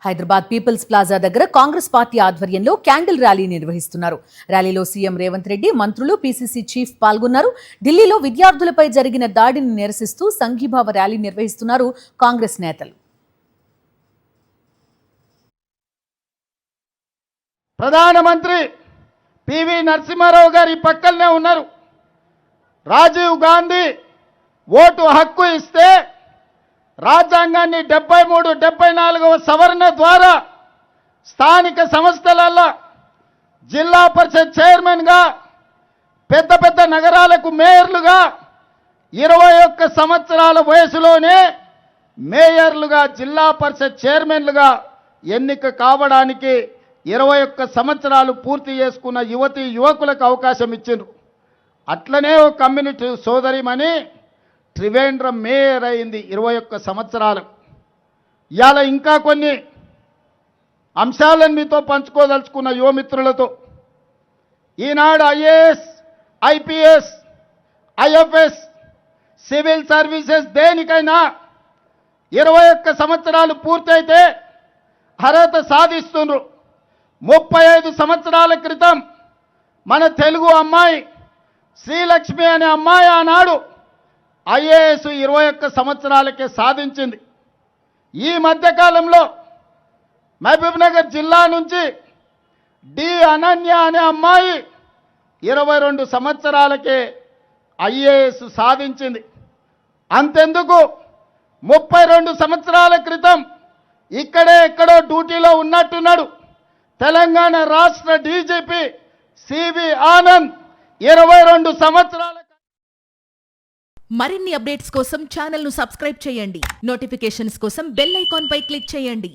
Hyderabad peoples plaza దగ్గర Congress party ఆధ్వర్యంలో candle rally నిర్వహిస్తున్నారు. ర్యాలీలో సీఎం రేవంత్ రెడ్డి, మంత్రులు, పీసీసీ చీఫ్ పాల్గొన్నారు. ఢిల్లీలో విద్యార్థులపై జరిగిన దాడిని నిరసిస్తూ సంఘీభావ ర్యాలీ నిర్వహిస్తున్నారు కాంగ్రెస్ నేతలు. ప్రధానమంత్రి పివి నరసింహారావు గారి పక్కనే ఉన్నారు. రాజీవ్ గాంధీ ఓటు హక్కు ఇస్తే రాజ్యాంగాన్ని 73, 74వ సవరణ ద్వారా స్థానిక సంస్థలలో జిల్లా పరిషత్ చైర్మన్గా, పెద్ద పెద్ద నగరాలకు మేయర్లుగా 21 సంవత్సరాల వయసులోనే మేయర్లుగా, జిల్లా పరిషత్ చైర్మన్లుగా ఎన్నిక కావడానికి 21 సంవత్సరాలు పూర్తి చేసుకున్న యువతీ యువకులకు అవకాశం ఇచ్చిండ్రు. అట్లనే ఒక కమ్యూనిటీ సోదరిమని త్రివేంద్రం మేయర్ అయింది 21 సంవత్సరాలు. ఇవాళ ఇంకా కొన్ని అంశాలను మీతో పంచుకోదలుచుకున్న యువమిత్రులతో. Eenadu IAS, IPS, IFS, civil services దేనికైనా 21 సంవత్సరాలు పూర్తయితే అర్హత సాధిస్తున్నారు. 35 సంవత్సరాల క్రితం మన తెలుగు అమ్మాయి శ్రీలక్ష్మి అనే అమ్మాయి ఆనాడు ఐఏఎస్ 21 సంవత్సరాలకే సాధించింది. ఈ మధ్యకాలంలో మహబూబ్నగర్ జిల్లా నుంచి డి అనన్య అనే అమ్మాయి 22 సంవత్సరాలకే ఐఏఎస్ సాధించింది. అంతెందుకు 32 సంవత్సరాల క్రితం ఇక్కడే ఎక్కడో డ్యూటీలో ఉన్నట్టున్నాడు తెలంగాణ రాష్ట్ర డీజీపీ సివి ఆనంద్ 22 సంవత్సరాల. మరిన్ని అప్డేట్స్ కోసం ఛానల్ ను సబ్స్క్రైబ్ చేయండి. నోటిఫికేషన్స్ కోసం బెల్ ఐకాన్ పై క్లిక్ చేయండి.